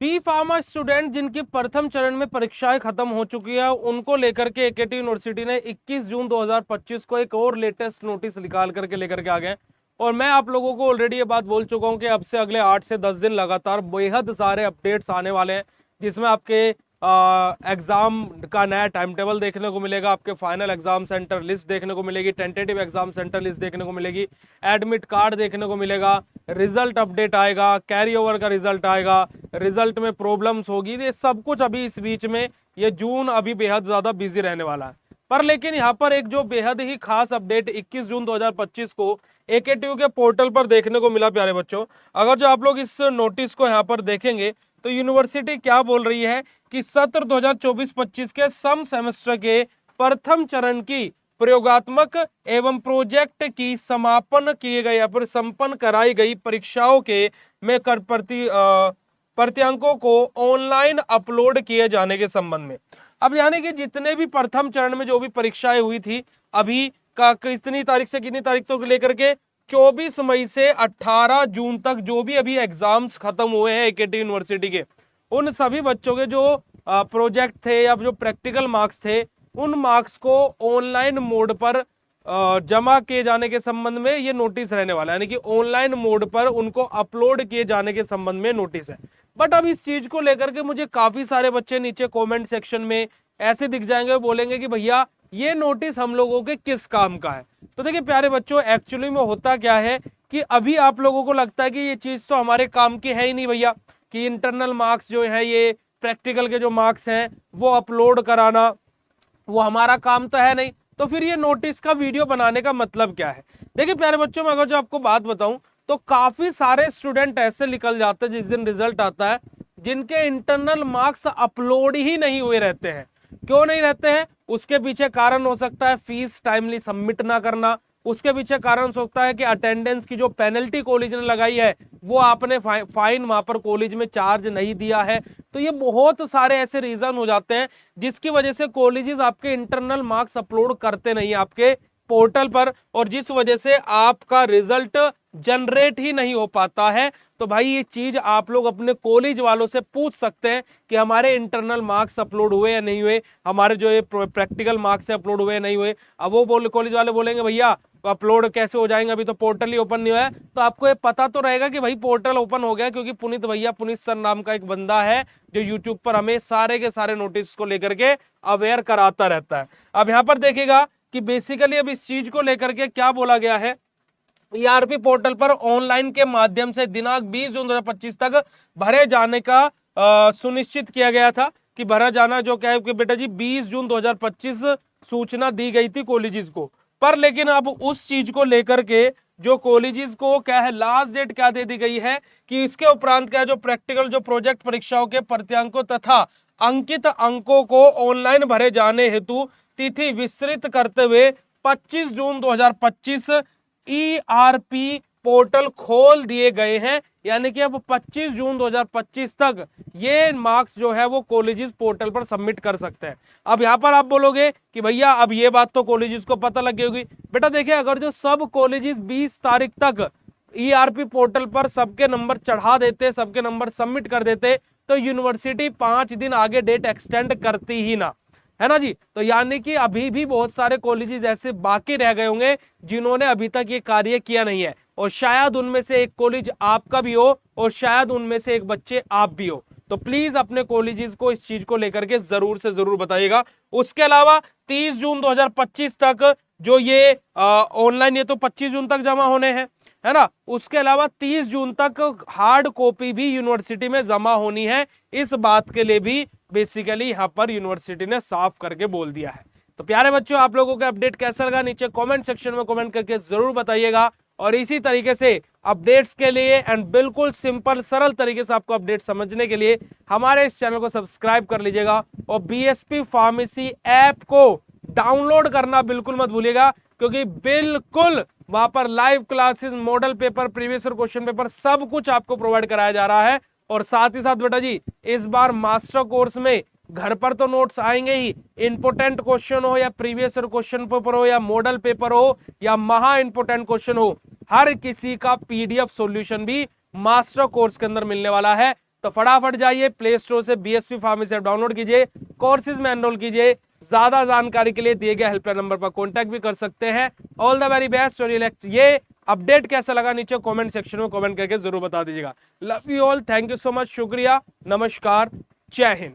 B pharma student जिनकी प्रथम चरण में परीक्षाएं खत्म हो चुकी है, उनको लेकर के एकेटी यूनिवर्सिटी ने 21 जून 2025 को एक और लेटेस्ट नोटिस निकाल करके लेकर के आ गए। और मैं आप लोगों को ऑलरेडी ये बात बोल चुका हूं कि अब से अगले 8 से 10 दिन लगातार बेहद सारे अपडेट्स आने वाले हैं, जिसमें आपके एग्जाम का नया टाइम टेबल देखने को मिलेगा, आपके फाइनल एग्जाम सेंटर लिस्ट देखने को मिलेगी, टेंटेटिव एग्जाम सेंटर लिस्ट देखने को मिलेगी, एडमिट कार्ड देखने को मिलेगा, रिजल्ट अपडेट आएगा, कैरी ओवर का रिजल्ट आएगा, रिजल्ट में प्रॉब्लम्स होगी, ये सब कुछ अभी इस बीच में ये जून अभी बेहद ज्यादा बिजी रहने वाला है। पर लेकिन यहाँ पर एक जो बेहद ही खास अपडेट 21 जून 2025 को एकेटीयू के पोर्टल पर देखने को मिला प्यारे बच्चों। अगर जो आप लोग इस नोटिस को यहाँ पर देखेंगे तो यूनिवर्सिटी क्या बोल रही है कि सत्र 2024-25 के सम सेमेस्टर के प्रथम चरण की प्रयोगात्मक एवं प्रोजेक्ट की समापन किए गए या फिर संपन्न कराई गई परीक्षाओं के में कर प्रत्यांकों को ऑनलाइन अपलोड किए जाने के संबंध में। अब यानी कि जितने भी प्रथम चरण में जो भी परीक्षाएं हुई थी अभी का कितनी तारीख से कितनी तारीख तक लेकर के 24 मई से 18 जून तक जो भी अभी एग्जाम्स खत्म हुए हैं एकेटी यूनिवर्सिटी के, उन सभी बच्चों के जो प्रोजेक्ट थे या जो प्रैक्टिकल मार्क्स थे, उन मार्क्स को ऑनलाइन मोड पर जमा किए जाने के संबंध में ये नोटिस रहने वाला है, यानी कि ऑनलाइन मोड पर उनको अपलोड किए जाने के संबंध में नोटिस है। बट अब इस चीज को लेकर के मुझे काफी सारे बच्चे नीचे कमेंट सेक्शन में ऐसे दिख जाएंगे, बोलेंगे कि भैया ये नोटिस हम लोगों के किस काम का है। तो देखिए प्यारे बच्चों, एक्चुअली में होता क्या है कि अभी आप लोगों को लगता है कि ये चीज तो हमारे काम की है ही नहीं भैया, कि इंटरनल मार्क्स जो है, ये प्रैक्टिकल के जो मार्क्स हैं वो अपलोड कराना, वो हमारा काम तो है नहीं, तो फिर ये नोटिस का वीडियो बनाने का मतलब क्या है। देखिए प्यारे बच्चों, मैं अगर जो आपको बात बताऊं तो काफी सारे स्टूडेंट ऐसे निकल जाते हैं जिस दिन रिजल्ट आता है जिनके इंटरनल मार्क्स अपलोड ही नहीं हुए रहते हैं। क्यों नहीं रहते हैं? उसके पीछे कारण हो सकता है फीस टाइमली सबमिट ना करना, उसके पीछे कारण हो सकता है कि अटेंडेंस की जो पेनल्टी कॉलेज ने लगाई है वो आपने फाइन वहां पर कॉलेज में चार्ज नहीं दिया है। तो ये बहुत सारे ऐसे रीजन हो जाते हैं जिसकी वजह से कॉलेजेस आपके इंटरनल मार्क्स अपलोड करते नहीं आपके पोर्टल पर, और जिस वजह से आपका रिजल्ट जनरेट ही नहीं हो पाता है। तो भाई ये चीज आप लोग अपने कॉलेज वालों से पूछ सकते हैं कि हमारे इंटरनल मार्क्स अपलोड हुए या नहीं हुए, हमारे जो ये प्रैक्टिकल मार्क्स है अपलोड हुए या नहीं हुए। अब वो कॉलेज वाले बोलेंगे भैया अपलोड कैसे हो जाएंगे, अभी तो पोर्टल ही ओपन नहीं हुआ है। तो आपको ये पता तो रहेगा कि भाई पोर्टल ओपन हो गया, क्योंकि पुनीत भैया, पुनीत सर नाम का एक बंदा है जो यूट्यूब पर हमें सारे के सारे नोटिस को लेकर के अवेयर कराता रहता है। अब यहाँ पर देखिएगा कि बेसिकली अब इस चीज को लेकर के क्या बोला गया है, ईआरपी पोर्टल पर ऑनलाइन के माध्यम से दिनांक 20 जून 2025 तक भरे जाने का सुनिश्चित किया गया था कि भरा जाना जो क्या है कि बेटा जी 20 जून 2025 सूचना दी गई थी कॉलेजेस को। पर लेकिन अब उस चीज को लेकर के जो कॉलेजेस को क्या है लास्ट डेट क्या दे दी गई है कि इसके उपरांत क्या है जो प्रैक्टिकल जो प्रोजेक्ट परीक्षाओं के प्रत्यांकों तथा अंकित अंकों को ऑनलाइन भरे जाने हेतु तिथि विस्तृत करते हुए 25 जून 2025 ईआरपी पोर्टल खोल दिए गए हैं। यानी कि अब 25 जून 2025 तक ये मार्क्स जो है वो कॉलेजेस पोर्टल पर सबमिट कर सकते हैं। अब यहां पर आप बोलोगे कि भैया अब ये बात तो कॉलेजेस को पता लग गई होगी। बेटा देखिए, अगर जो सब कॉलेजेस 20 तारीख तक ईआरपी पोर्टल पर सबके नंबर चढ़ा देते, सबके नंबर सबमिट कर देते, तो यूनिवर्सिटी 5 दिन आगे डेट एक्सटेंड करती ही ना, है ना जी। तो यानी कि अभी भी बहुत सारे कॉलेजेस ऐसे बाकी रह गए होंगे जिन्होंने अभी तक ये कार्य किया नहीं है, और शायद उनमें से एक कॉलेज आपका भी हो और शायद उनमें से एक बच्चे आप भी हो। तो प्लीज अपने कॉलेजेस को इस चीज को लेकर के जरूर से जरूर बताइएगा। उसके अलावा 30 जून 2025 तक जो ये ऑनलाइन, ये तो 25 जून तक जमा होने हैं, है ना। उसके अलावा 30 जून तक हार्ड कॉपी भी यूनिवर्सिटी में जमा होनी है। इस बात के लिए भी बेसिकली यहाँ पर यूनिवर्सिटी ने साफ करके बोल दिया है। तो प्यारे बच्चों, आप लोगों का अपडेट कैसा लगा नीचे कमेंट सेक्शन में कमेंट करके जरूर बताइएगा। और इसी तरीके से अपडेट्स के लिए एंड बिल्कुल सिंपल सरल तरीके से आपको अपडेट समझने के लिए हमारे इस चैनल को सब्सक्राइब कर लीजिएगा, और बीएसपी फार्मेसी ऐप को डाउनलोड करना बिल्कुल मत भूलिएगा, क्योंकि बिल्कुल वहां पर live classes, model paper, previous year question paper सब कुछ आपको प्रोवाइड कराया जा रहा है। और साथ ही साथ बेटा जी इस बार मास्टर कोर्स में घर पर तो नोट्स आएंगे ही, इंपोर्टेंट क्वेश्चन हो या प्रीवियस ईयर क्वेश्चन पेपर हो या मॉडल पेपर हो या महा इंपोर्टेंट क्वेश्चन हो, हर किसी का पीडीएफ सॉल्यूशन भी मास्टर कोर्स के अंदर मिलने वाला है। तो फटाफट जाइए प्ले स्टोर से बीएसवी फार्मेसी ऐप डाउनलोड कीजिए, कोर्सेज में एनरोल कीजिए। ज्यादा जानकारी के लिए दिए गए हेल्पलाइन नंबर पर कॉन्टैक्ट भी कर सकते हैं। All the very best. और ये अपडेट कैसा लगा नीचे कमेंट सेक्शन में कमेंट करके जरूर बता दीजिएगा। Love you all, thank you so much, शुक्रिया, नमस्कार, जय हिंद।